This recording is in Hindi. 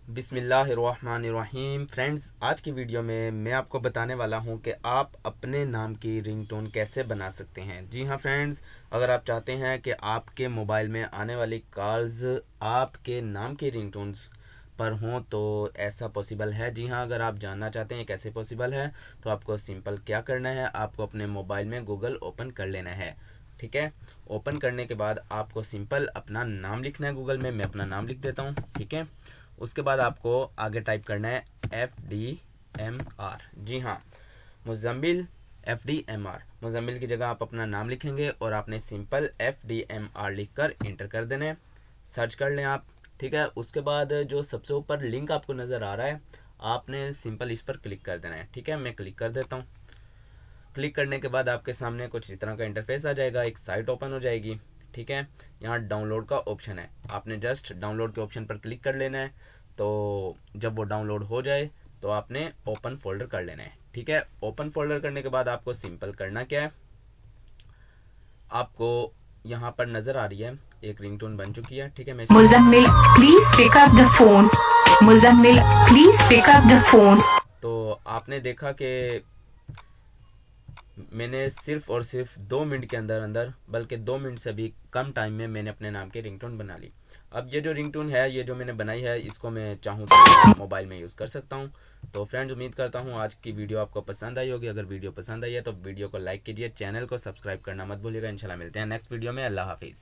बिस्मिल्लाहिर्रहमानिर्रहीम। फ्रेंड्स, आज की वीडियो में मैं आपको बताने वाला हूं कि आप अपने नाम की रिंगटोन कैसे बना सकते हैं। जी हाँ फ्रेंड्स, अगर आप चाहते हैं कि आपके मोबाइल में आने वाली कॉल्स आपके नाम की रिंगटोन्स पर हों तो ऐसा पॉसिबल है। जी हाँ, अगर आप जानना चाहते हैं कैसे पॉसिबल है तो आपको सिंपल क्या करना है, आपको अपने मोबाइल में गूगल ओपन कर लेना है। ठीक है, ओपन करने के बाद आपको सिंपल अपना नाम लिखना है गूगल में। मैं अपना नाम लिख देता हूँ। ठीक है, उसके बाद आपको आगे टाइप करना है FDMR। जी हाँ, मुजम्मिल FDMR। मुजम्मिल की जगह आप अपना नाम लिखेंगे और आपने सिंपल FDMR लिखकर इंटर कर देना है। सर्च कर लें आप। ठीक है, उसके बाद जो सबसे ऊपर लिंक आपको नज़र आ रहा है आपने सिंपल इस पर क्लिक कर देना है। ठीक है, मैं क्लिक कर देता हूँ। क्लिक करने के बाद आपके सामने कुछ इस तरह का इंटरफेस आ जाएगा, एक साइट ओपन हो जाएगी। ठीक है, यहाँ डाउनलोड का ऑप्शन है, आपने जस्ट डाउनलोड के ऑप्शन पर क्लिक कर लेना है। तो जब वो डाउनलोड हो जाए तो आपने ओपन फोल्डर कर लेना है। ठीक है, ओपन फोल्डर करने के बाद आपको सिंपल करना क्या है, आपको यहाँ पर नज़र आ रही है एक रिंगटोन बन चुकी है। ठीक है, मैं Muzammil please pick up the phone. Muzammil please pick up the phone. तो आपने देखा कि मैंने सिर्फ और सिर्फ 2 मिनट के अंदर अंदर, बल्कि 2 मिनट से भी कम टाइम में मैंने अपने नाम की रिंगटोन बना ली। अब ये जो रिंगटोन है, ये जो मैंने बनाई है, इसको मैं चाहूँ तो मोबाइल में यूज़ कर सकता हूँ। तो फ्रेंड्स, उम्मीद करता हूँ आज की वीडियो आपको पसंद आई होगी। अगर वीडियो पसंद आई है तो वीडियो को लाइक कीजिए, चैनल को सब्सक्राइब करना मत भूलिएगा। इंशाल्लाह मिलते हैं नेक्स्ट वीडियो में। अल्लाह हाफिज़।